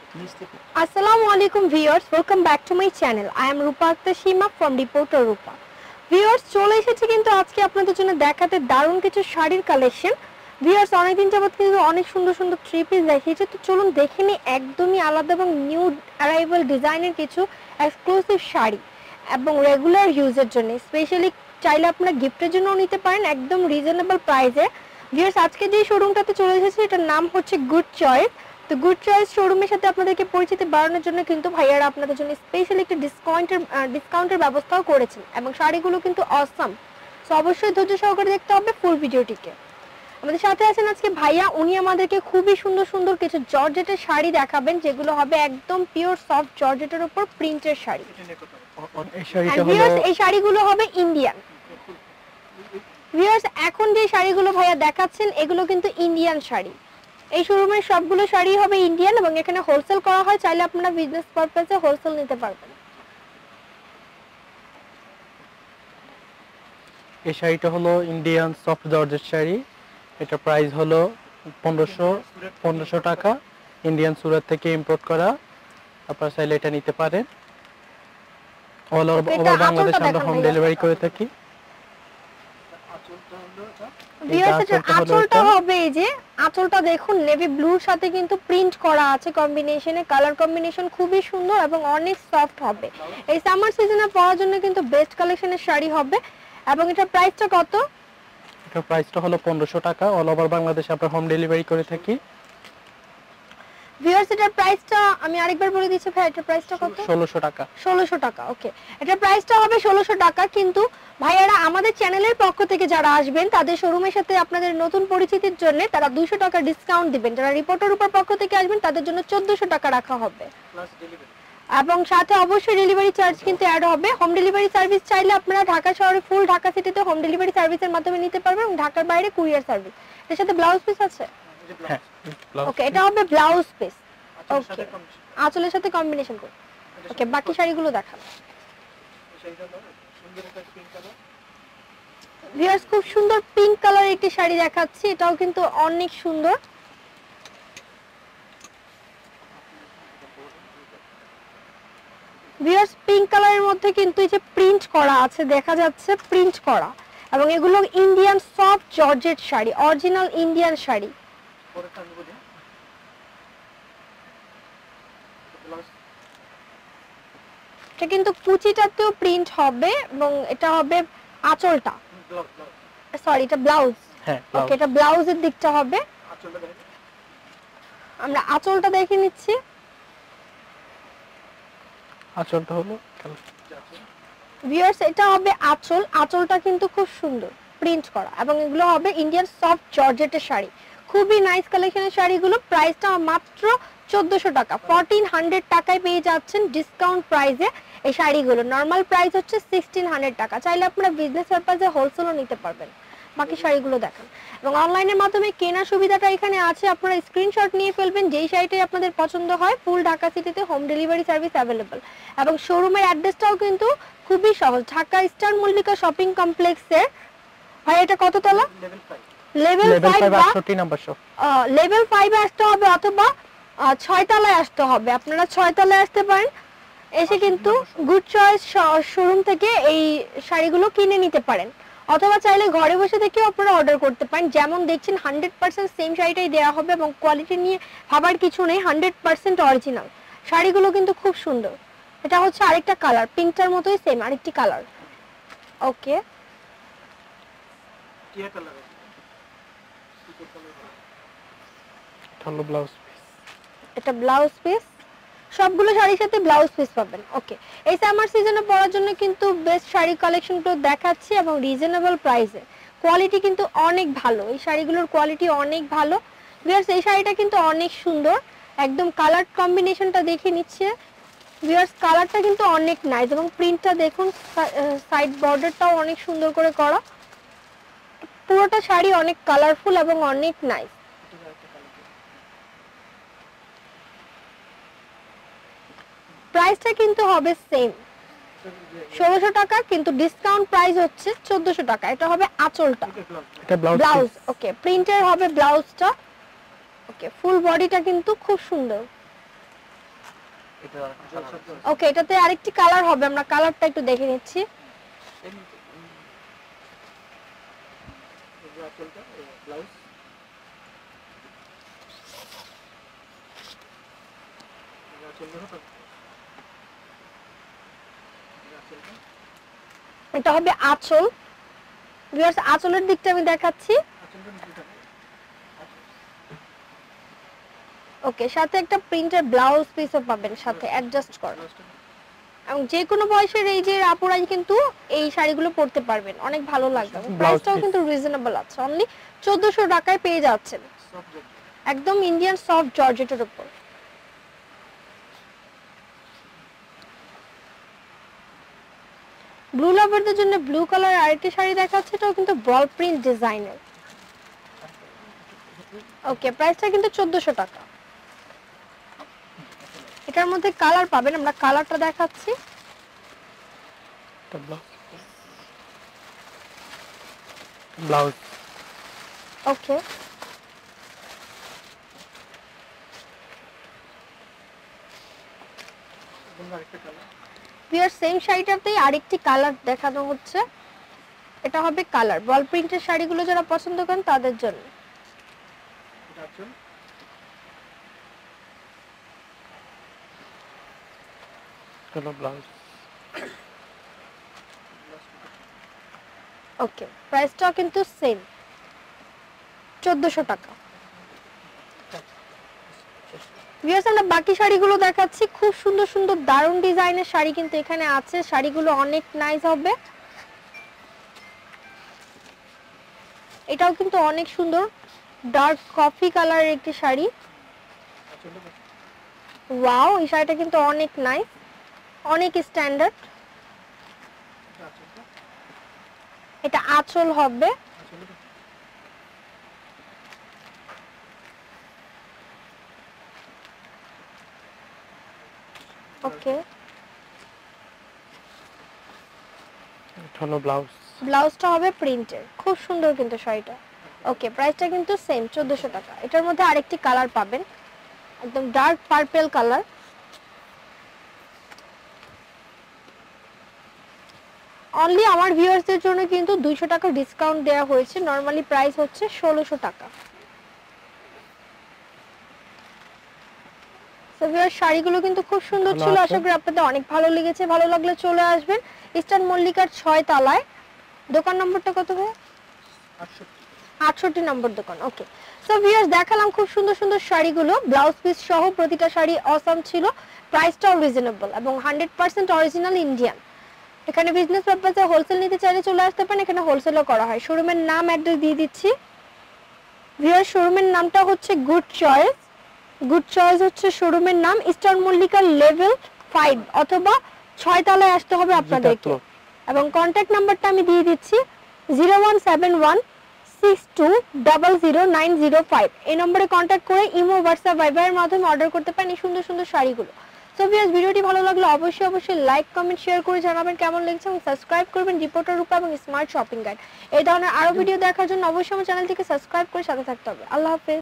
Assalamu alaikum viewers, welcome back to my channel. I am Rupa Akhtar Shima from Reporter Rupa. Viewers, চলে এসেছি কিন্তু আজকে আপনাদের জন্য দেখাতে দারুণ কিছু শাড়ির কালেকশন। ভিউয়ার্স, অনেকদিন যাবত কিন্তু অনেক সুন্দর সুন্দর থ্রি পিস দেখিয়েছি, তো চলুন দেখে নিই একদমই আলাদা এবং নিউ অ্যারাইভাল ডিজাইনের কিছু এক্সক্লুসিভ শাড়ি এবং রেগুলার ইউজের জন্য স্পেশালি চাইলে আপনারা গিফটের জন্যও নিতে পারেন একদম রিজনেবল প্রাইসে। ভিউয়ার্স, আজকে যে শোরুমটাতে চলে এসেছি এটার নাম হচ্ছে গুড চয়েস। তো গুড চয়েস শোরুমের সাথে আপনাদেরকে পরিচিতি বাড়ানোর জন্য কিন্তু ভাইয়ারা আপনাদের জন্য স্পেশালি একটা ডিসকাউন্টের ব্যবস্থাও করেছেন এবং শাড়িগুলো কিন্তু অসাম। সো অবশ্যই ধৈর্য সহকারে দেখতে হবে ফুল ভিডিওটিকে। আমাদের সাথে আছেন আজকে ভাইয়া, উনি আমাদেরকে খুবই সুন্দর সুন্দর কিছু জর্জেটের শাড়ি দেখাবেন যেগুলো হবে একদম পিওর সফট জর্জেটের উপর প্রিন্টের শাড়ি। এই শাড়িগুলো হবে ইন্ডিয়ান। ভিউয়ার্স, এখন যে শাড়িগুলো ভাইয়া দেখাচ্ছেন এগুলো কিন্তু ইন্ডিয়ান শাড়ি। এই শোরুমের সবগুলো শাড়ি হবে ইন্ডিয়ান এবং এখানে হোলসেল করা হয়, চাইলে আপনারা বিজনেস পারপাসে হোলসেল নিতে পারবেন। এই শাড়িটা হলো ইন্ডিয়ান সফট জর্জেট শাড়ি। এটা প্রাইস হলো 1500 টাকা, ইন্ডিয়ান সুরাত থেকে ইম্পোর্ট করা। আপনারা চাইলে এটা নিতে পারেন। অল ওভার বাংলাদেশে আমরা হোম ডেলিভারি করে থাকি। আঁচলটা হবে এই যে আঁচলটা দেখুন নেভি ব্লুর সাথে কিন্তু প্রিন্ট করা আছে কম্বিনেশনে, কালার কম্বিনেশন খুবই সুন্দর এবং অনেক সফট হবে। এই সামার সিজনে পরার জন্য কিন্তু বেস্ট কালেকশনের শাড়ি হবে। এবং এটার প্রাইসটা কত? এটার প্রাইসটা হলো 1500 টাকা, অল ওভার বাংলাদেশে আমরা হোম ডেলিভারি করে থাকি। ভিউয়ার্স, এটার প্রাইসটা আমি আরেকবার বলে দিচ্ছি ভাই, এটার প্রাইসটা কত? 1600 টাকা। 1600 টাকা, ওকে। এটার প্রাইসটা হবে 1600 টাকা, কিন্তু ভাইয়ারা আমাদের চ্যানেলের পক্ষ থেকে যারা আসবেন তাদের শোরুমের সাথে আপনাদের নতুন পরিচিতির জন্য তারা 200 টাকা ডিসকাউন্ট দিবেন। যারা রিপোর্টার উপর পক্ষ থেকে আসবেন তাদের জন্য 1400 টাকা রাখা হবে প্লাস ডেলিভারি, এবং সাথে অবশ্যই ডেলিভারি চার্জ কিন্তু অ্যাড হবে। হোম ডেলিভারি সার্ভিস চাইলে আপনারা ঢাকা শহরে ফুল ঢাকা সিটিতে হোম ডেলিভারি সার্ভিসের মাধ্যমে নিতে পারবেন এবং ঢাকার বাইরে কুরিয়ার সার্ভিস। এর সাথে ব্লাউজ পিস আছে, হ্যাঁ ওকে। এটা হবে ব্লাউজ পিস, ওকে, আঁচলের সাথে কম্বিনেশন করে। ওকে, বাকি শাড়িগুলো দেখান। ভিউয়ার্স, খুব সুন্দর পিঙ্ক কালারের একটি শাড়ি দেখাচ্ছি, এটাও কিন্তু অনেক সুন্দর। ভিউয়ার্স, পিঙ্ক কালারের মধ্যে কিন্তু এই যে প্রিন্ট করা আছে, দেখা যাচ্ছে প্রিন্ট করা, এবং এগুলো Indian soft georgette sari, original Indian sari. এটা কিন্তু কুচিটাতেও প্রিন্ট হবে এবং এটা হবে আঁচলটা, সরি এটা ব্লাউজ, ওকে, এটা ব্লাউজের দিকটা হবে। আমরা আঁচলটা দেখে নিচ্ছি। আঁচলটা হলো ভিউয়ার্স, এটা হবে আঁচল, আঁচলটা কিন্তু খুব সুন্দর প্রিন্ট করা এবং এগুলো হবে ইন্ডিয়ান সফট জর্জেটের শাড়ি। খুবই নাইস কালেকশনের শাড়িগুলো। প্রাইসটা মাত্র 1400 টাকা, 1400 টাকায় পেয়ে যাচ্ছেন ডিসকাউন্ট প্রাইসে এই শাড়িগুলো। নরমাল প্রাইস হচ্ছে 1600 টাকা, চাইলে আপনারা বিজনেস পারপাসে হোলসেলও নিতে পারবেন। বাকি শাড়িগুলো দেখান। এবং অনলাইনের মাধ্যমে কেনার সুবিধাটা এখানে আছে, আপনারা স্ক্রিনশট নিয়ে ফেলবেন, যেই শাড়িটাই আপনাদের পছন্দ হয় ফুল ঢাকা সিটিতে হোম ডেলিভারি সার্ভিস অ্যাভেলেবল। এবং শোরুমের অ্যাড্রেসটাও কিন্তু খুবই সহজ, ঢাকা স্টার মল্লিকা শপিং কমপ্লেক্সের, ভাই এটা কত তলা? Level 5 68 number shop. লেভেল 5 এ আসতে হবে অথবা 6 তলায় আসতে হবে। আপনারা 6 তলায় আসতে পারেন, এসে কিন্তু গুড চয়েস শোরুম থেকে এই শাড়িগুলো কিনে নিতে পারেন, অথবা চাইলে ঘরে বসে থেকেও আপনারা অর্ডার করতে পারেন। যেমন দেখছেন 100% সেম শাড়িটাই দেওয়া হবে এবং কোয়ালিটি নিয়ে ভাবার কিছু নেই, 100% অরিজিনাল। শাড়িগুলো কিন্তু খুব সুন্দর। এটা হচ্ছে আরেকটা কালার, পিঙ্কটার মতোই সেম আরেকটি কালার, ওকে। টিয়া কালার হলো ব্লাউজ পিস। এটা ব্লাউজ পিস, সবগুলো শাড়ির সাথে ব্লাউজ পিস পাবেন, ওকে। এই সামার সিজনে পরার জন্য কিন্তু বেস্ট শাড়ি কালেকশনগুলো দেখাচ্ছি এবং রিজনেবল প্রাইসে। কোয়ালিটি কিন্তু অনেক ভালো, এই শাড়িগুলোর কোয়ালিটি অনেক ভালো। ভিউয়ার্স, এই শাড়িটা কিন্তু অনেক সুন্দর, একদম কালার কম্বিনেশনটা দেখে নিচ্ছে। ভিউয়ার্স, কালারটা কিন্তু অনেক নাইস এবং প্রিন্টটা দেখুন, সাইড বর্ডারটাও অনেক সুন্দর করে করা। পুরোটা শাড়ি অনেক কালারফুল এবং অনেক নাইস। প্রাইসটা কিন্তু হবে সেম 1600 টাকা, কিন্তু ডিসকাউন্ট প্রাইস হচ্ছে 1400 টাকা। এটা হবে আঁচলটা, এটা ব্লাউজ, ওকে, প্রিন্টের হবে ব্লাউজটা, ওকে। ফুল বডিটা কিন্তু খুব সুন্দর। এটা ওকে, এটাতে আরেকটি কালার হবে, আমরা কালারটা একটু দেখে নিচ্ছি। ব্লাউজ এটা হবে আঁচল। ভিউয়ার্স, আঁচলের দিকটা আমি দেখাচ্ছি। ওকে, সাথে একটা প্রিন্টের ব্লাউজ পিসও পাবেন সাথে অ্যাডজাস্ট করা। এবং যে কোনো বয়সের এই যে আপুরাই কিন্তু এই শাড়িগুলো পরতে পারবেন, অনেক ভালো লাগবে। প্রাইসটাও কিন্তু রিজনেবল আছে, অনলি 1400 টাকায় পেয়ে যাচ্ছেন, একদম ইন্ডিয়ান সফট জর্জেটের উপর। ব্লু লাভারদের জন্য ব্লু কালার আরেকটি শাড়ি দেখাচ্ছে, এটাও কিন্তু বল প্রিন্ট ডিজাইনের। ওকে, প্রাইসটা কিন্তু 1400 টাকা। এটার মধ্যে কালার পাবেন, আমরা কালারটা দেখাচ্ছি। ব্লাউজ ওকে, ভিউয়ার সেম শাড়িটাতেই আরেকটি কালার দেখানো হচ্ছে। এটা হবে কালার বল প্রিন্টের শাড়িগুলো যারা পছন্দ করেন তাদের জন্য। ব্লাউজ ওকে, প্রাইসটাও কিন্তু সেম 1400 টাকা। ভিউয়ার্স, আমরা বাকি শাড়িগুলো দেখাচ্ছি। খুব সুন্দর সুন্দর দারুণ ডিজাইনের শাড়ি কিন্তু এখানে আছে, শাড়িগুলো অনেক নাইস হবে। এটাও কিন্তু অনেক সুন্দর, ডার্ক কফি কালারের একটি শাড়ি। ওয়াও, এই শাড়িটা কিন্তু অনেক নাইস, অনেক স্ট্যান্ডার্ড। এটা আঁচল হবে। ওকে, হলো ব্লাউজ। ব্লাউজটা হবে প্রিন্টের, খুব সুন্দর কিন্তু শাড়িটা। ওকে, প্রাইসটা কিন্তু সেম 1400 টাকা। এটার মধ্যে আরেকটি কালার পাবেন, একদম ডার্ক পার্পল কালার। অনলি আমার ভিউয়ার্সদের জন্য কিন্তু 200 টাকা ডিসকাউন্ট দেওয়া হয়েছে, নরমালি প্রাইস হচ্ছে 1600 টাকা। সো ভিউয়ার্স, শাড়িগুলো কিন্তু খুব সুন্দর ছিল, আশা করি আপনাদের অনেক ভালো লেগেছে। ভালো লাগলে চলে আসবেন ইস্টার্ন মল্লিকার 6 তলায়। দোকান নম্বরটা কত ভাই? 68 নম্বর দোকান। ওকে, সো ভিউয়ার্স, দেখালাম খুব সুন্দর সুন্দর শাড়িগুলো, ব্লাউজ পিস সহ প্রতিটা শাড়ি অসাম ছিল, প্রাইসটাও রিজনেবল এবং 100% অরিজিনাল ইন্ডিয়ান। এখানে বিজনেস পারপাসে হোলসেল নিতে চাইলে চলে আসতে পারেন, এখানে হোলসেলও করা হয়। শোরুমের নাম অ্যাড্রেস দিয়ে দিচ্ছি। ভিউয়ার্স, শোরুমের নামটা হচ্ছে গুড চয়েস। গুড চয়েস হচ্ছে শোরুমের নাম, ইস্টার্ন মল্লিকা লেভেল 5 অথবা 6 তলায় আসতে হবে আপনাদেরকে। এবং কন্ট্যাক্ট নাম্বারটা আমি দিয়ে দিচ্ছি 017162000905। এই নম্বরে কন্ট্যাক্ট করে ইমো, হোয়াটসঅ্যাপ, ভাইবারের মাধ্যমে অর্ডার করতে পারেন এই সুন্দর সুন্দর শাড়িগুলো। সো ভিউয়ার্স, ভিডিওটি ভালো লাগলে অবশ্যই লাইক, কমেন্ট, শেয়ার করে জানাবেন কেমন লেগেছে এবং সাবস্ক্রাইব করবেন রিপোর্টার রূপা এবং স্মার্ট শপিং গাইড। এই ধরনের আরো ভিডিও দেখার জন্য অবশ্যই আমার চ্যানেলটিকে সাবস্ক্রাইব করে সাথে থাকতে হবে। আল্লাহ হাফেজ।